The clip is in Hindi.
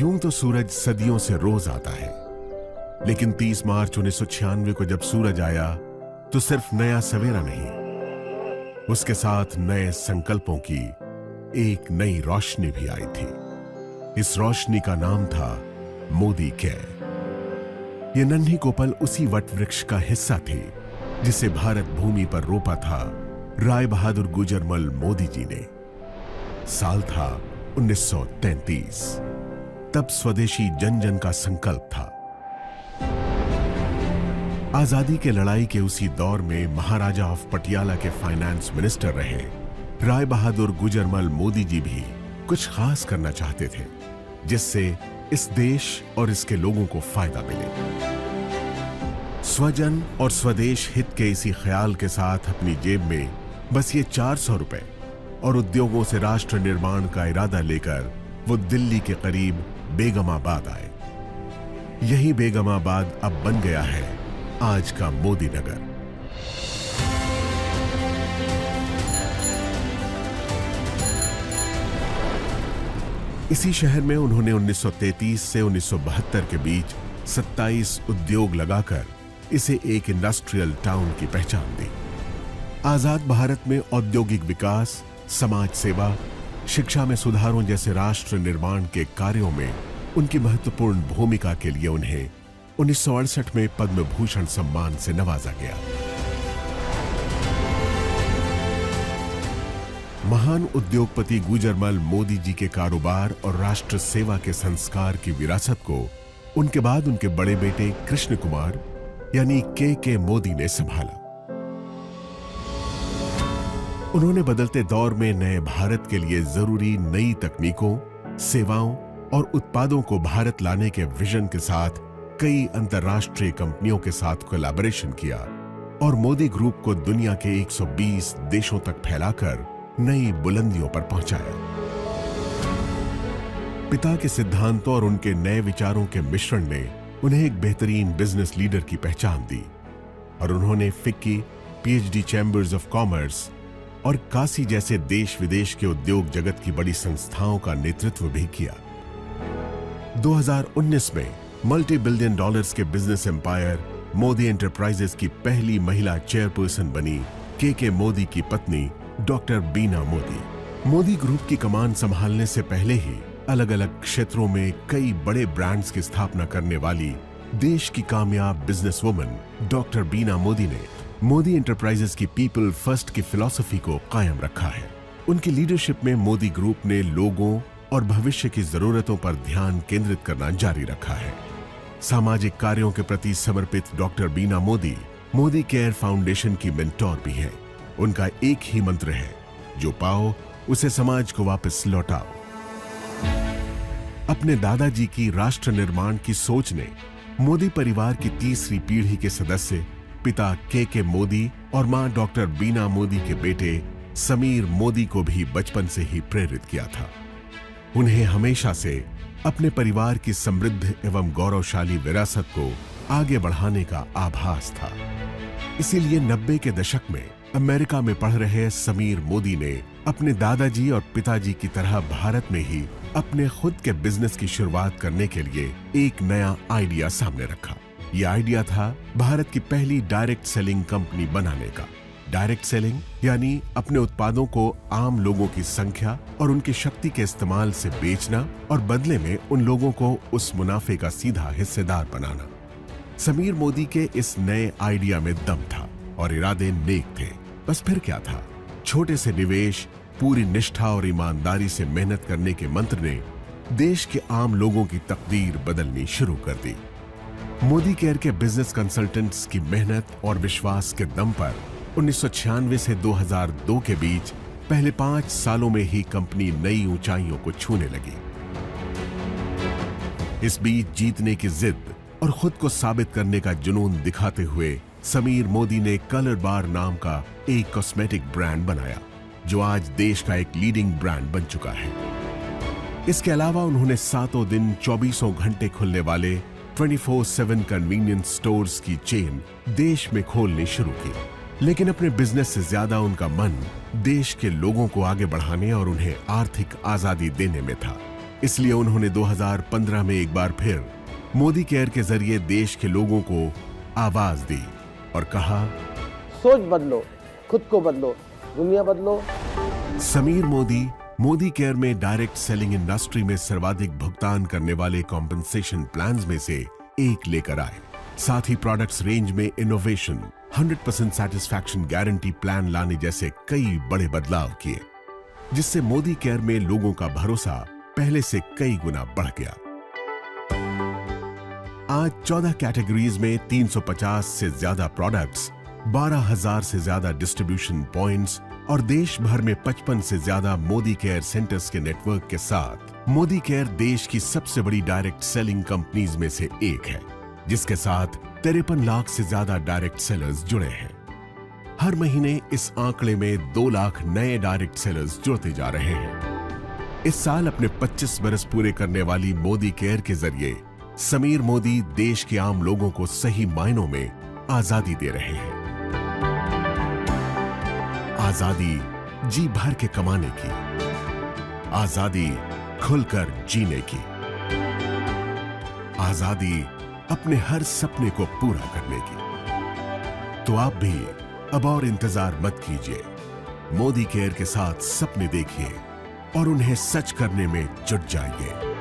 यूं तो सूरज सदियों से रोज आता है, लेकिन 30 मार्च 1996 को जब सूरज आया तो सिर्फ नया सवेरा नहीं, उसके साथ नए संकल्पों की एक नई रोशनी भी आई थी। इस रोशनी का नाम था मोदी केयर। यह नन्ही कोपल उसी वट वृक्ष का हिस्सा थी जिसे भारत भूमि पर रोपा था राय बहादुर गुजरमल मोदी जी ने। साल था 1933। तब स्वदेशी जन जन का संकल्प था। आजादी के लड़ाई के उसी दौर में महाराजा ऑफ पटियाला के फाइनेंस मिनिस्टर रहे राय बहादुर गुजरमल मोदी जी भी कुछ खास करना चाहते थे जिससे इस देश और इसके लोगों को फायदा मिले। स्वजन और स्वदेश हित के इसी ख्याल के साथ अपनी जेब में बस ये 400 रुपए और उद्योगों से राष्ट्र निर्माण का इरादा लेकर वो दिल्ली के करीब बेगमाबाद आए। यही बेगमाबाद अब बन गया है आज का मोदी नगर। इसी शहर में उन्होंने 1933 से 1972 के बीच 27 उद्योग लगाकर इसे एक इंडस्ट्रियल टाउन की पहचान दी। आजाद भारत में औद्योगिक विकास, समाज सेवा, शिक्षा में सुधारों जैसे राष्ट्र निर्माण के कार्यों में उनकी महत्वपूर्ण भूमिका के लिए उन्हें 1968 में पद्म भूषण सम्मान से नवाजा गया। महान उद्योगपति गुजरमल मोदी जी के कारोबार और राष्ट्र सेवा के संस्कार की विरासत को उनके बाद उनके बड़े बेटे कृष्ण कुमार यानी के मोदी ने संभाला। उन्होंने बदलते दौर में नए भारत के लिए जरूरी नई तकनीकों, सेवाओं और उत्पादों को भारत लाने के विजन के साथ कई अंतर्राष्ट्रीय कंपनियों के साथ कोलैबोरेशन किया और मोदी ग्रुप को दुनिया के 120 देशों तक फैलाकर नई बुलंदियों पर पहुंचाया। पिता के सिद्धांतों और उनके नए विचारों के मिश्रण ने उन्हें एक बेहतरीन बिजनेस लीडर की पहचान दी और उन्होंने FICCI, PhD chambers of commerce और काशी जैसे देश विदेश के उद्योग जगत की बड़ी संस्थाओं का नेतृत्व भी किया। 2019 में मल्टी बिलियन डॉलर्स के बिजनेस एम्पायर मोदी एंटरप्राइजेस की पहली महिला चेयरपर्सन बनी के मोदी की पत्नी डॉक्टर बीना मोदी। मोदी ग्रुप की कमान संभालने से पहले ही अलग अलग क्षेत्रों में कई बड़े ब्रांड्स की स्थापना करने वाली देश की कामयाब बिजनेसवुमन डॉक्टर बीना मोदी ने मोदी एंटरप्राइजेस की पीपल फर्स्ट की फिलॉसफी को कायम रखा है। उनकी लीडरशिप में मोदी ग्रुप ने लोगों और भविष्य की जरूरतों पर ध्यान केंद्रित करना जारी रखा है। सामाजिक कार्यों के प्रति समर्पित डॉक्टर बीना मोदी मोदी केयर फाउंडेशन की मेंटोर भी हैं। उनका एक ही मंत्र है, जो पाओ उसे समाज को वापस लौटाओ। अपने दादाजी की राष्ट्र निर्माण की सोच ने मोदी परिवार की तीसरी पीढ़ी के सदस्य पिता के मोदी और मां डॉक्टर बीना मोदी के बेटे समीर मोदी को भी बचपन से ही प्रेरित किया था। उन्हें हमेशा से अपने परिवार की समृद्ध एवं गौरवशाली विरासत को आगे बढ़ाने का आभास था। इसीलिए 90 के दशक में अमेरिका में पढ़ रहे समीर मोदी ने अपने दादाजी और पिताजी की तरह भारत में ही अपने खुद के बिजनेस की शुरुआत करने के लिए एक नया आइडिया सामने रखा। यह आइडिया था भारत की पहली डायरेक्ट सेलिंग कंपनी बनाने का। डायरेक्ट सेलिंग यानी अपने उत्पादों को आम लोगों की संख्या और उनकी शक्ति के इस्तेमाल से बेचना और बदले में उन लोगों को उस मुनाफे का सीधा हिस्सेदार बनाना। समीर मोदी के इस नए आइडिया में दम था और इरादे नेक थे। बस फिर क्या था, छोटे से निवेश, पूरी निष्ठा और ईमानदारी से मेहनत करने के मंत्र ने देश के आम लोगों की तकदीर बदलनी शुरू कर दी। मोदी केयर के बिजनेस कंसल्टेंट्स की मेहनत और विश्वास के दम पर 1996 से 2002 के बीच पहले 5 सालों में ही कंपनी नई ऊंचाइयों को छूने लगी। इस बीच जीतने की जिद और खुद को साबित करने का जुनून दिखाते हुए समीर मोदी ने कलर बार नाम का एक कॉस्मेटिक ब्रांड बनाया, जो आज देश का एक लीडिंग ब्रांड बन चुका है। इसके अलावा उन्होंने सातों दिन 24 घंटे खुलने वाले 24/7 कन्वीनियंस स्टोर्स की चेन देश में खोलनी शुरू की। लेकिन अपने बिजनेस से ज्यादा उनका मन देश के लोगों को आगे बढ़ाने और उन्हें आर्थिक आजादी देने में था। इसलिए उन्होंने 2015 में एक बार फिर मोदी केयर के जरिए देश के लोगों को आवाज दी और कहा, सोच बदलो, खुद को बदलो, दुनिया बदलो। समीर मोदी मोदी केयर में डायरेक्ट सेलिंग इंडस्ट्री में सर्वाधिक भुगतान करने वाले कॉम्पेंसेशन प्लान्स में से एक लेकर आए। साथ ही प्रोडक्ट्स रेंज में इनोवेशन, 100% सैटिस्फैक्शन गारंटी प्लान लाने जैसे कई बड़े बदलाव किए, जिससे मोदी केयर में लोगों का भरोसा पहले से कई गुना बढ़ गया। आज 14 कैटेगरीज में 350 से ज्यादा प्रोडक्ट्स, 12,000 से ज्यादा डिस्ट्रीब्यूशन पॉइंट्स और देश भर में 55 से ज्यादा मोदी केयर सेंटर्स के नेटवर्क के साथ मोदी केयर देश की सबसे बड़ी डायरेक्ट सेलिंग कंपनीज में से एक है, जिसके साथ 53 लाख से ज्यादा डायरेक्ट सेलर्स जुड़े हैं। हर महीने इस आंकड़े में 2 लाख नए डायरेक्ट सेलर्स जुड़ते जा रहे हैं। इस साल अपने 25 बरस पूरे करने वाली मोदी केयर के जरिए समीर मोदी देश के आम लोगों को सही मायनों में आजादी दे रहे हैं। आजादी जी भर के कमाने की, आजादी खुलकर जीने की, आजादी अपने हर सपने को पूरा करने की। तो आप भी अब और इंतजार मत कीजिए, मोदी केयर के साथ सपने देखिए और उन्हें सच करने में जुट जाइए।